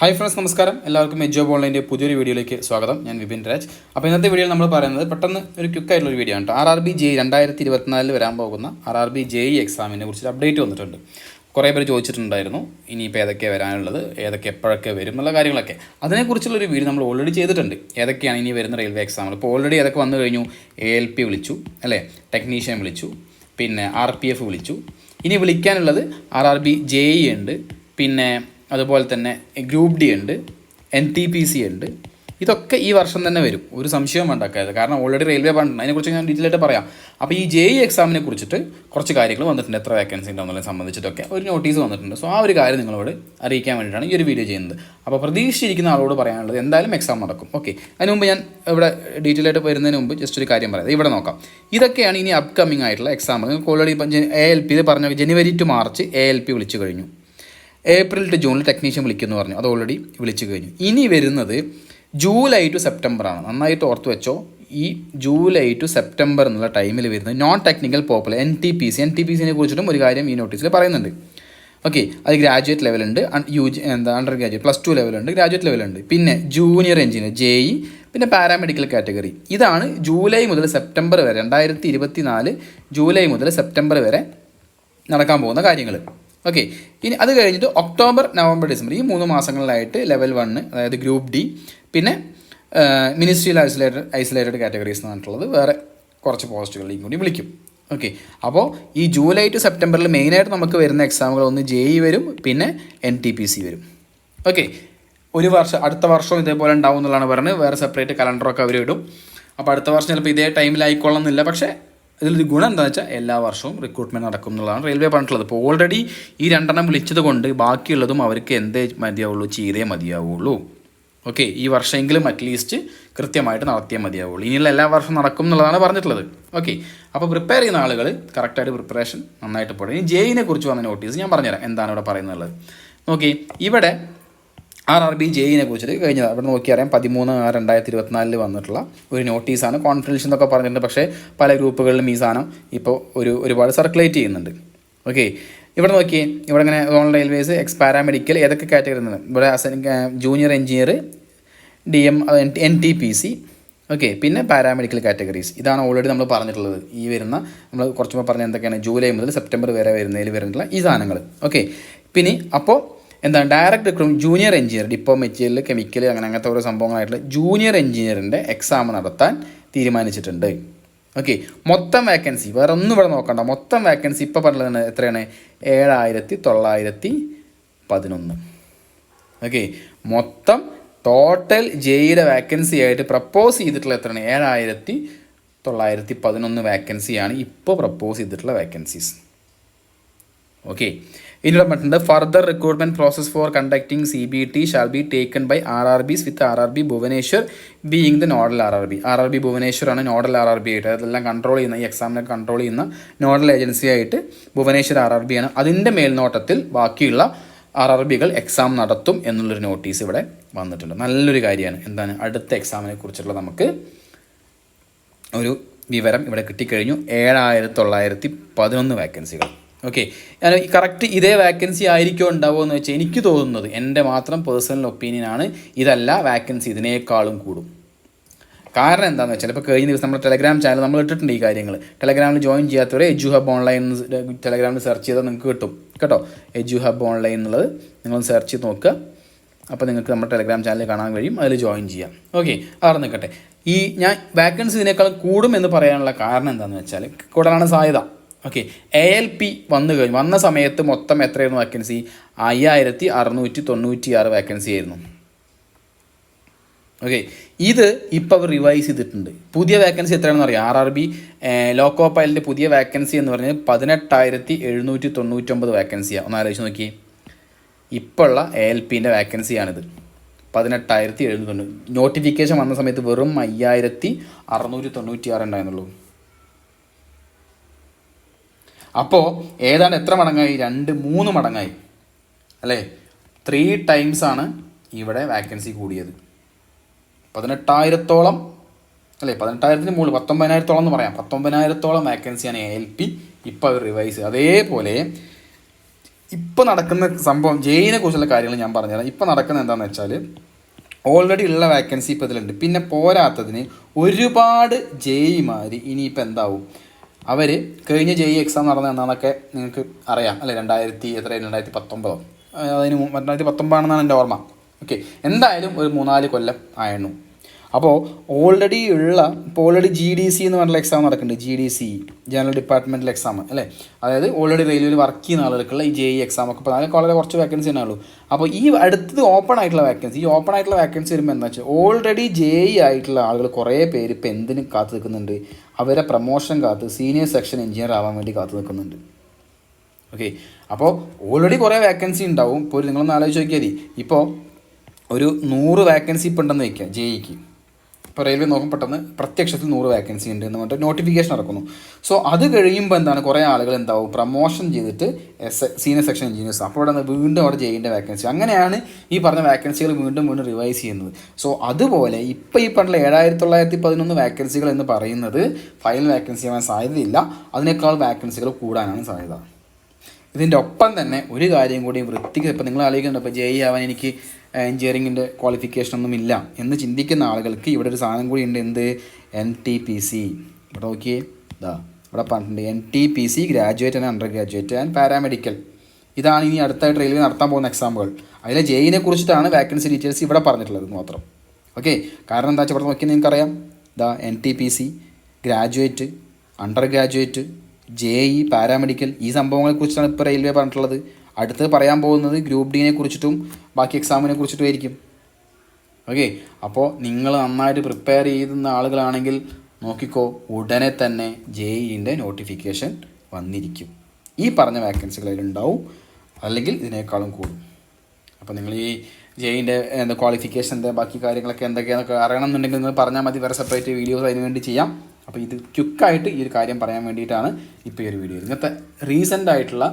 Hi friends, നമസ്കാരം. എല്ലാവർക്കും job ഓൺലൈൻ്റെ പുതിയൊരു വീഡിയോയിലേക്ക് സ്വാഗതം. ഞാൻ വിപിൻ രാജ്. അപ്പോൾ ഇന്നത്തെ വീഡിയോയിൽ നമ്മൾ പറയുന്നത് പെട്ടെന്ന് ഒരു ക്വിക്കായിട്ടുള്ളൊരു വീഡിയോ ആണ്. RRB JEE 2024 വരാൻ പോകുന്ന RRB JEE എക്സാമിനെ കുറിച്ച് അപ്ഡേറ്റ് വന്നിട്ടുണ്ട്. കുറേ പേര് ചോദിച്ചിട്ടുണ്ടായിരുന്നു ഇനിയിപ്പോൾ ഏതൊക്കെയാണ് വരാനുള്ളത്, ഏതൊക്കെ എപ്പോഴൊക്കെ വരും എന്നുള്ള കാര്യങ്ങളൊക്കെ. അതിനെക്കുറിച്ചുള്ളൊരു വീഡിയോ നമ്മൾ ഓൾറെഡി ചെയ്തിട്ടുണ്ട്. ഏതൊക്കെയാണ് ഇനി വരുന്ന റെയിൽവേ എക്സാമുകൾ. ഇപ്പോൾ ഓൾറെഡി ഏതൊക്കെ വന്നു കഴിഞ്ഞു. ALP വിളിച്ചു അല്ലേ, ടെക്നീഷ്യൻ വിളിച്ചു, പിന്നെ RPF വിളിച്ചു. ഇനി വിളിക്കാനുള്ളത് RRB JEE ഉണ്ട്, പിന്നെ അതുപോലെ തന്നെ ഗ്രൂപ്പ് ഡി ഉണ്ട്, NTPC ഉണ്ട്. ഇതൊക്കെ ഈ വർഷം തന്നെ വരും, ഒരു സംശയവും വേണ്ടാക്കായത്. കാരണം ഓൾറെഡി റെയിൽവേ പറഞ്ഞിട്ടുണ്ട്. അതിനെക്കുറിച്ച് ഞാൻ ഡീറ്റെയിൽ ആയിട്ട് പറയാം. അപ്പോൾ ഈ JEE എക്സാമിനെ കുറിച്ചിട്ട് കുറച്ച് കാര്യങ്ങൾ വന്നിട്ടുണ്ട്. എത്ര വേക്കൻസി ഉണ്ടെന്നുള്ളത് സംബന്ധിച്ചിട്ടൊക്കെ ഒരു നോട്ടീസ് വന്നിട്ടുണ്ട്. സോ ആ ഒരു കാര്യം നിങ്ങളോട് അറിയിക്കാൻ വേണ്ടിയിട്ടാണ് ഈ ഒരു വീഡിയോ ചെയ്യുന്നത്. അപ്പോൾ പ്രതീക്ഷിച്ചിരിക്കുന്ന ആളോട് പറയാനുള്ളത് എന്തായാലും എക്സാം നടക്കും. ഓക്കെ, അതിന് മുമ്പ് ഞാൻ ഇവിടെ ഡീറ്റെയിൽ ആയിട്ട് വരുന്നതിന് മുമ്പ് ജസ്റ്റ് ഒരു കാര്യം പറയാം. ഇവിടെ നോക്കാം. ഇതൊക്കെയാണ് ഇനി അപ്കമ്മിങ് ആയിട്ടുള്ള എക്സാം. നിങ്ങൾക്ക് ഓൾറെഡി ഇപ്പം ALP ഇത് പറഞ്ഞ ജനുവരി ടു മാർച്ച് ALP വിളിച്ചു കഴിഞ്ഞു. ഏപ്രിൽ ടു ജൂണിൽ ടെക്നീഷ്യൻ വിളിക്കുമെന്ന് പറഞ്ഞു, അത് ഓൾറെഡി വിളിച്ചു കഴിഞ്ഞു. ഇനി വരുന്നത് ജൂലൈ ടു സെപ്റ്റംബറാണ്. നന്നായിട്ട് ഓർത്ത് വെച്ചോ. ഈ ജൂലൈ ടു സെപ്റ്റംബർ എന്നുള്ള ടൈമിൽ വരുന്നത് നോൺ ടെക്നിക്കൽ പോപ്പുലർ NTPCനെ കുറിച്ചിട്ടും ഒരു കാര്യം ഈ നോട്ടീസിൽ പറയുന്നുണ്ട്. ഓക്കെ, അത് ഗ്രാജുവേറ്റ് ലെവലുണ്ട്, അണ്ടർ ഗ്രാജുവേറ്റ് +2 ലെവലുണ്ട്, ഗ്രാജുവേറ്റ് ലെവലുണ്ട്, പിന്നെ ജൂനിയർ എഞ്ചിനീയർ JEE, പിന്നെ പാരാമെഡിക്കൽ കാറ്റഗറി. ഇതാണ് ജൂലൈ മുതൽ സെപ്റ്റംബർ വരെ 2024 ജൂലൈ മുതൽ സെപ്റ്റംബർ വരെ നടക്കാൻ പോകുന്ന കാര്യങ്ങൾ. ഓക്കെ, ഇനി അത് കഴിഞ്ഞിട്ട് ഒക്ടോബർ, നവംബർ, ഡിസംബർ ഈ 3 മാസങ്ങളിലായിട്ട് ലെവൽ 1 അതായത് ഗ്രൂപ്പ് ഡി, പിന്നെ മിനിസ്ട്രിയൽ ഐസൊലേറ്റഡ് കാറ്റഗറീസ് എന്ന് പറഞ്ഞിട്ടുള്ളത് വേറെ കുറച്ച് പോസ്റ്റുകളിലേക്കും കൂടി വിളിക്കും. ഓക്കെ, അപ്പോൾ ഈ ജൂലൈ ടു സെപ്റ്റംബറിൽ മെയിനായിട്ട് നമുക്ക് വരുന്ന എക്സാമുകൾ ഒന്ന് JEE വരും, പിന്നെ NTPC വരും. ഓക്കെ, ഒരു വർഷം അടുത്ത വർഷവും ഇതേപോലെ ഉണ്ടാവും എന്നുള്ളതാണ് പറഞ്ഞത്. വേറെ സെപ്പറേറ്റ് കലണ്ടറൊക്കെ അവർ ഇടും. അപ്പോൾ അടുത്ത വർഷം ചിലപ്പോൾ ഇതേ ടൈമിലായിക്കൊള്ളുന്നില്ല. പക്ഷേ ഇതിലൊരു ഗുണം എന്താണെന്ന് വെച്ചാൽ എല്ലാ വർഷവും റിക്രൂട്ട്മെൻറ്റ് നടക്കും എന്നുള്ളതാണ് റെയിൽവേ പറഞ്ഞിട്ടുള്ളത്. ഇപ്പോൾ ഓൾറെഡി ഈ 2 വിളിച്ചത് കൊണ്ട് ബാക്കിയുള്ളതും അവർക്ക് എന്തേ മതിയാവുള്ളൂ, ചെയ്തേ മതിയാവുള്ളൂ. ഓക്കെ, ഈ വർഷമെങ്കിലും അറ്റ്ലീസ്റ്റ് കൃത്യമായിട്ട് നടത്തിയേ മതിയാവുള്ളൂ. ഇനിയുള്ള എല്ലാ വർഷവും നടക്കും എന്നുള്ളതാണ് പറഞ്ഞിട്ടുള്ളത്. ഓക്കെ, അപ്പോൾ പ്രിപ്പയർ ചെയ്യുന്ന ആളുകൾ കറക്റ്റായിട്ട് പ്രിപ്പറേഷൻ നന്നായിട്ട് പോകണം. ഇനി JEE കുറിച്ച് വന്ന നോട്ടീസ് ഞാൻ പറഞ്ഞുതരാം എന്താണ് ഇവിടെ പറയുന്നത്. നോക്കി, ഇവിടെ RRB JEE കുറിച്ചിട്ട് കഴിഞ്ഞത് അവിടെ നോക്കിയറിയാം 13/6/2024 വന്നിട്ടുള്ള ഒരു നോട്ടീസാണ്. കോൺഫിഡൻഷ്യൽ എന്നൊക്കെ പറഞ്ഞിട്ടുണ്ട്. പക്ഷേ പല ഗ്രൂപ്പുകളിലും ഈ സാധനം ഇപ്പോൾ ഒരുപാട് സർക്കുലേറ്റ് ചെയ്യുന്നുണ്ട്. ഓക്കെ, ഇവിടെ നോക്കിയേ, ഇവിടെ ഇങ്ങനെ സോണൽ റെയിൽവേസ്, പാരാമെഡിക്കൽ ഏതൊക്കെ കാറ്റഗറി ഉണ്ട്. ഇവിടെ junior engineer, DM, NTPC. Okay, പിന്നെ പാരാമെഡിക്കൽ കാറ്റഗറീസ്. ഇതാണ് ഓൾറെഡി നമ്മൾ പറഞ്ഞിട്ടുള്ളത്. ഈ വരുന്ന നമ്മൾ കുറച്ച് മുമ്പ് പറഞ്ഞ എന്തൊക്കെയാണ് ജൂലൈ മുതൽ സെപ്റ്റംബർ വരെ വരുന്നിട്ടുള്ള ഈ സാധനങ്ങൾ. ഓക്കെ, പിന്നെ അപ്പോൾ എന്താണ് direct recruitment junior engineer, depot, material, chemical അങ്ങനത്തെ ഓരോ സംഭവങ്ങളായിട്ടുള്ള ജൂനിയർ എഞ്ചിനീയറിൻ്റെ എക്സാം നടത്താൻ തീരുമാനിച്ചിട്ടുണ്ട്. ഓക്കെ, മൊത്തം വേക്കൻസി വേറെ ഒന്നും ഇവിടെ നോക്കണ്ട. മൊത്തം വേക്കൻസി ഇപ്പോൾ പറഞ്ഞത് എത്രയാണ്? 7,911. ഓക്കെ, മൊത്തം ടോട്ടൽ JEE വേക്കൻസി ആയിട്ട് പ്രപ്പോസ് ചെയ്തിട്ടുള്ള എത്രയാണ്? 7,911 വേക്കൻസിയാണ് ഇപ്പോൾ പ്രപ്പോസ് ചെയ്തിട്ടുള്ള വേക്കൻസീസ്. ഓക്കെ, ഇതിലൂടെ പറഞ്ഞിട്ടുണ്ട് further recruitment process for conducting CBT shall be taken by RRBs with RRB Bhubaneswar being the nodal RRB ഭുവനേശ്വറാണ് നോഡൽ RRB ആയിട്ട്. അതെല്ലാം കൺട്രോൾ ചെയ്യുന്ന, ഈ എക്സാമിനെ കൺട്രോൾ ചെയ്യുന്ന നോഡൽ ഏജൻസി ആയിട്ട് ഭുവനേശ്വർ RRB ആണ്. അതിൻ്റെ മേൽനോട്ടത്തിൽ ബാക്കിയുള്ള RRBകൾ എക്സാം നടത്തും എന്നുള്ളൊരു നോട്ടീസ് ഇവിടെ വന്നിട്ടുണ്ട്. നല്ലൊരു കാര്യമാണ്. എന്താണ് അടുത്ത എക്സാമിനെ കുറിച്ചുള്ള നമുക്ക് ഒരു വിവരം ഇവിടെ കിട്ടിക്കഴിഞ്ഞു. 7,911 വേക്കൻസികൾ. ഓക്കെ, ഞാൻ കറക്റ്റ് ഇതേ വേക്കൻസി ആയിരിക്കുമോ ഉണ്ടാവുമോ എന്ന് വെച്ചാൽ എനിക്ക് തോന്നുന്നത്, എൻ്റെ മാത്രം പേഴ്സണൽ ഒപ്പീനിയനാണ്, ഇതല്ല വേക്കൻസി ഇതിനേക്കാളും കൂടും. കാരണം എന്താണെന്ന് വെച്ചാൽ ഇപ്പോൾ കഴിഞ്ഞ ദിവസം നമ്മുടെ ടെലഗ്രാം ചാനൽ നമ്മൾ ഇട്ടിട്ടുണ്ട് ഈ കാര്യങ്ങൾ. ടെലഗ്രാമിൽ ജോയിൻ ചെയ്യാത്തവരെ EduHub ഓൺലൈൻ ടെലഗ്രാമിൽ സെർച്ച് ചെയ്താൽ നിങ്ങൾക്ക് കിട്ടും കേട്ടോ. EduHub ഓൺലൈൻ എന്നുള്ളത് നിങ്ങൾ സെർച്ച് ചെയ്ത് നോക്കുക. അപ്പോൾ നിങ്ങൾക്ക് നമ്മുടെ ടെലഗ്രാം ചാനൽ കാണാൻ കഴിയും, അതിൽ ജോയിൻ ചെയ്യാം. ഓക്കെ, അവിടെ നിൽക്കട്ടെ. ഈ ഞാൻ വേക്കൻസി ഇതിനേക്കാളും കൂടും എന്ന് പറയാനുള്ള കാരണം എന്താണെന്ന് വെച്ചാൽ കൂടാനാണ് സാധ്യത. ഓക്കെ, ALP വന്ന സമയത്ത് മൊത്തം എത്രയായിരുന്നു വേക്കൻസി? 5,696 വേക്കൻസി ആയിരുന്നു. ഓക്കെ, ഇത് ഇപ്പോൾ അവർ റിവൈസ് ചെയ്തിട്ടുണ്ട്. പുതിയ വേക്കൻസി എത്രയാണെന്ന് അറിയാം? RRB ലോക്കോ പൈലിൻ്റെ പുതിയ വേക്കൻസി എന്ന് പറഞ്ഞാൽ 18,799 വേക്കൻസിയാണ്. ഒന്ന് ആലോചിച്ച് നോക്കി. ഇപ്പോൾ ഉള്ള ALPൻ്റെ വേക്കൻസിയാണിത് 18,790. നോട്ടിഫിക്കേഷൻ വന്ന സമയത്ത് വെറും 5,696 ഉണ്ടായിരുന്നുള്ളൂ. അപ്പോൾ ഏതാണ്ട് എത്ര മടങ്ങായി? 2-3 മടങ്ങായി അല്ലേ? 3 ടൈംസ് ആണ് ഇവിടെ വേക്കൻസി കൂടിയത്. 18,000-ഓളം അല്ലേ? 18,000-ന് മുകളിൽ 19,000-ഓളം എന്ന് പറയാം. 19,000-ഓളം വേക്കൻസിയാണ് ALP ഇപ്പോൾ റിവൈസ്. അതേപോലെ ഇപ്പോൾ നടക്കുന്ന സംഭവം ജെയിനെ കുറിച്ചുള്ള കാര്യങ്ങൾ ഞാൻ പറഞ്ഞുതരാം. ഇപ്പോൾ നടക്കുന്നത് എന്താണെന്ന് വെച്ചാൽ ഓൾറെഡി ഉള്ള വേക്കൻസി ഇപ്പോൾ ഇതിലുണ്ട്. പിന്നെ പോരാത്തതിന് ഒരുപാട് ജെയിമാർ ഇനിയിപ്പോൾ എന്താവും, അവർ കഴിഞ്ഞ ജെഇ എക്സാം നടന്ന എന്താണെന്നൊക്കെ നിങ്ങൾക്ക് അറിയാം അല്ലേ, 2019 അതിന് 2019 എൻ്റെ ഓർമ്മ. ഓക്കെ, എന്തായാലും ഒരു 3-4 കൊല്ലം ആയിരുന്നു. അപ്പോൾ ഓൾറെഡി GDC എന്ന് പറഞ്ഞുള്ള എക്സാം നടക്കുന്നുണ്ട്. GDC ജനറൽ ഡിപ്പാർട്ട്മെൻറ്റൽ എക്സാം അല്ലേ, അതായത് ഓൾറെഡി റെയിൽവേയിൽ വർക്ക് ചെയ്യുന്ന ആളുകൾക്കുള്ള ഈ ജെഇ എക്സാം ഒക്കെ ഇപ്പോൾ അതിനൊക്കെ വളരെ കുറച്ച് വേക്കൻസി തന്നെ ഉള്ളൂ. അപ്പോൾ ഈ അടുത്തത് ഓപ്പൺ ആയിട്ടുള്ള വേക്കൻസി വരുമ്പോൾ എന്താ വെച്ചാൽ ഓൾറെഡി ജെഇ ആയിട്ടുള്ള ആളുകൾ കുറേ പേര് ഇപ്പോൾ എന്തിനും കാത്തു നിൽക്കുന്നുണ്ട്, അവരെ പ്രൊമോഷൻ സീനിയർ സെക്ഷൻ എഞ്ചിനീയർ ആവാൻ വേണ്ടി കാത്തു നിൽക്കുന്നുണ്ട്. ഓക്കെ, അപ്പോൾ ഓൾറെഡി കുറേ വേക്കൻസി ഉണ്ടാവും. ഇപ്പോൾ നിങ്ങളൊന്ന് ആലോചിച്ച് നോക്കിയാൽ മതി, ഇപ്പോൾ ഒരു 100 വേക്കൻസി ഇപ്പോൾ ഉണ്ടെന്ന് വയ്ക്കുക ജെഇക്ക്. ഇപ്പോൾ റെയിൽവേ നോക്കും പെട്ടെന്ന് പ്രത്യക്ഷത്തിൽ 100 വേക്കൻസി ഉണ്ട് എന്ന് പറഞ്ഞിട്ട് നോട്ടിഫിക്കേഷൻ ഇറക്കുന്നു. സോ അത് കഴിയുമ്പോൾ എന്താണ്, കുറേ ആളുകൾ എന്താവും പ്രൊമോഷൻ ചെയ്തിട്ട് സീനിയർ സെക്ഷൻ എഞ്ചിനീയേഴ്സ്. അപ്പോൾ അവിടെ വീണ്ടും അവിടെ ജെയിൻ്റെ വേക്കൻസി, അങ്ങനെയാണ് ഈ പറഞ്ഞ വേക്കൻസികൾ വീണ്ടും റിവൈസ് ചെയ്യുന്നത്. സോ അതുപോലെ ഇപ്പോൾ ഈ പറഞ്ഞ 7911 വേക്കൻസികൾ എന്ന് പറയുന്നത് ഫൈനൽ വേക്കൻസി ആവാൻ സാധ്യതയില്ല, അതിനേക്കാൾ വേക്കൻസികൾ കൂടാനാണ് സാധ്യത. ഇതിൻ്റെ ഒപ്പം തന്നെ ഒരു കാര്യം കൂടി വൃത്തിക്ക്, ഇപ്പോൾ നിങ്ങൾ ആലോചിക്കുന്നുണ്ട് ഇപ്പോൾ ജെഇ ആവാൻ എനിക്ക് എഞ്ചിനീയറിങ്ങിൻ്റെ ക്വാളിഫിക്കേഷനൊന്നും ഇല്ല എന്ന് ചിന്തിക്കുന്ന ആളുകൾക്ക് ഇവിടെ ഒരു സാധനം കൂടി ഉണ്ട്. എന്ത്? NTPC. ഇവിടെ നോക്കിയേ, ഇവിടെ പറഞ്ഞിട്ടുണ്ട് NTPC graduate and under graduate and paramedical. ഇതാണ് ഇനി അടുത്തായിട്ട് റെയിൽവേ നടത്താൻ പോകുന്ന എക്സാമുകൾ. അതിലെ ജെഇനെ കുറിച്ചിട്ടാണ് വേക്കൻസി ഡീറ്റെയിൽസ് ഇവിടെ പറഞ്ഞിട്ടുള്ളത് മാത്രം. ഓക്കെ, കാരണം എന്താ വെച്ചാൽ ഇവിടെ നോക്കിയാൽ നിങ്ങൾക്കറിയാം, NTPC graduate, under graduate, JEE, paramedical, ഈ സംഭവങ്ങളെക്കുറിച്ചാണ് ഇപ്പോൾ റെയിൽവേ പറഞ്ഞിട്ടുള്ളത്. അടുത്ത് പറയാൻ പോകുന്നത് ഗ്രൂപ്പ് ഡിനെ കുറിച്ചിട്ടും ബാക്കി എക്സാമിനെ കുറിച്ചിട്ടും ആയിരിക്കും. ഓക്കെ, അപ്പോൾ നിങ്ങൾ നന്നായിട്ട് പ്രിപ്പയർ ചെയ്യുന്ന ആളുകളാണെങ്കിൽ നോക്കിക്കോ, ഉടനെ തന്നെ ജെഇൻ്റെ നോട്ടിഫിക്കേഷൻ വന്നിരിക്കും. ഈ പറഞ്ഞ വേക്കൻസികളിലുണ്ടാവും, അല്ലെങ്കിൽ ഇതിനേക്കാളും കൂടും. അപ്പോൾ നിങ്ങൾ ഈ ജെഇൻ്റെ ക്വാളിഫിക്കേഷൻ്റെ ബാക്കി കാര്യങ്ങളൊക്കെ എന്തൊക്കെയാണെന്നൊക്കെ അറിയണമെന്നുണ്ടെങ്കിൽ നിങ്ങൾ പറഞ്ഞാൽ മതി, വേറെ സെപ്പറേറ്റ് വീഡിയോസ് അതിന് വേണ്ടി ചെയ്യാം. അപ്പോൾ ഇത് ക്വിക്കായിട്ട് ഈ ഒരു കാര്യം പറയാൻ വേണ്ടിയിട്ടാണ് ഇപ്പോൾ ഈ ഒരു വീഡിയോ. ഇങ്ങനത്തെ റീസെൻ്റ് ആയിട്ടുള്ള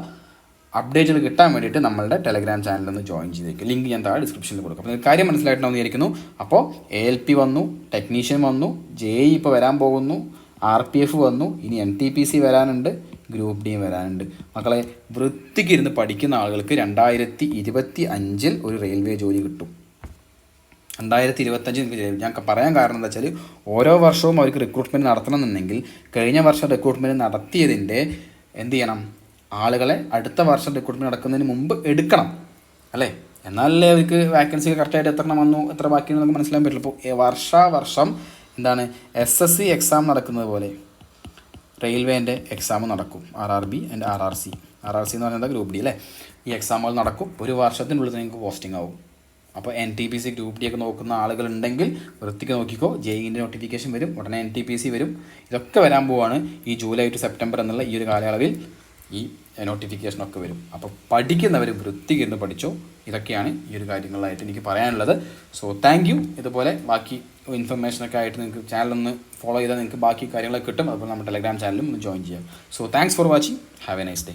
അപ്ഡേറ്റുകൾ കിട്ടാൻ വേണ്ടിയിട്ട് നമ്മളുടെ ടെലഗ്രാം ചാനലൊന്ന് ജോയിൻ ചെയ്തേക്കുക. ലിങ്ക് ഞാൻ താഴെ ഡിസ്ക്രിപ്ഷനിൽ കൊടുക്കും. അപ്പോൾ കാര്യം മനസ്സിലായിട്ടുണ്ടാവും വിചാരിക്കുന്നു. അപ്പോൾ ALP വന്നു, ടെക്നീഷ്യൻ വന്നു, ജെഇ ഇപ്പോൾ വരാൻ പോകുന്നു, RPF വന്നു, ഇനി NTPC വരാനുണ്ട്, ഗ്രൂപ്പ് ഡി വരാനുണ്ട്. മക്കളെ, വൃത്തിക്ക് ഇരുന്ന് പഠിക്കുന്ന ആളുകൾക്ക് 2025 ഒരു റെയിൽവേ ജോലി കിട്ടും. 2025 ഞാൻ പറയാൻ കാരണം എന്താ വെച്ചാൽ ഓരോ വർഷവും അവർക്ക് റിക്രൂട്ട്മെൻറ്റ് നടത്തണമെന്നുണ്ടെങ്കിൽ കഴിഞ്ഞ വർഷം റിക്രൂട്ട്മെൻറ്റ് നടത്തിയതിൻ്റെ എന്ത് ചെയ്യണം, ആളുകളെ അടുത്ത വർഷം റിക്രൂട്ട്മെൻറ്റ് നടക്കുന്നതിന് മുമ്പ് എടുക്കണം അല്ലേ, എന്നാലല്ലേ അവർക്ക് വാക്കൻസി കറക്റ്റായിട്ട് എത്ര വന്നു എത്ര ബാക്കിയെന്ന് നമുക്ക് മനസ്സിലാൻ പറ്റില്ല. ഇപ്പോൾ വർഷം എന്താണ് SSC എക്സാം നടക്കുന്നത് പോലെ റെയിൽവേൻ്റെ എക്സാം നടക്കും. RRB ആൻഡ് RRC എന്ന് പറഞ്ഞാൽ ഗ്രൂപ്പ് ഡി അല്ലേ, ഈ എക്സാമുകൾ നടക്കും. ഒരു വർഷത്തിനുള്ളിൽ നിങ്ങൾക്ക് പോസ്റ്റിംഗ് ആവും. അപ്പോൾ NTPC ഗ്രൂപ്പ് ഡി ഒക്കെ നോക്കുന്ന ആളുകളുണ്ടെങ്കിൽ വൃത്തിക്ക് നോക്കിക്കോ, ജെഇൻ്റെ നോട്ടിഫിക്കേഷൻ വരും, ഉടനെ NTPC വരും. ഇതൊക്കെ വരാൻ പോവാണ് ഈ ജൂലൈ ടു സെപ്റ്റംബർ എന്നുള്ള ഈ ഒരു കാലയളവിൽ ഈ നോട്ടിഫിക്കേഷനൊക്കെ വരും. അപ്പോൾ പഠിക്കുന്നവർ വൃത്തിക്ക് ഇരുന്ന് പഠിച്ചോ. ഇതൊക്കെയാണ് ഈ ഒരു കാര്യങ്ങളായിട്ട് എനിക്ക് പറയാനുള്ളത്. So thank you. ഇതുപോലെ ബാക്കി ഇൻഫർമേഷനൊക്കെ ആയിട്ട് നിങ്ങൾക്ക് ചാനലൊന്ന് ഫോളോ ചെയ്താൽ നിങ്ങൾക്ക് ബാക്കി കാര്യങ്ങളൊക്കെ കിട്ടും. അതുപോലെ നമ്മുടെ ടെലഗ്രാം ചാനലും ഒന്ന് ജോയിൻ ചെയ്യാം. So thanks for watching. Have A nice day.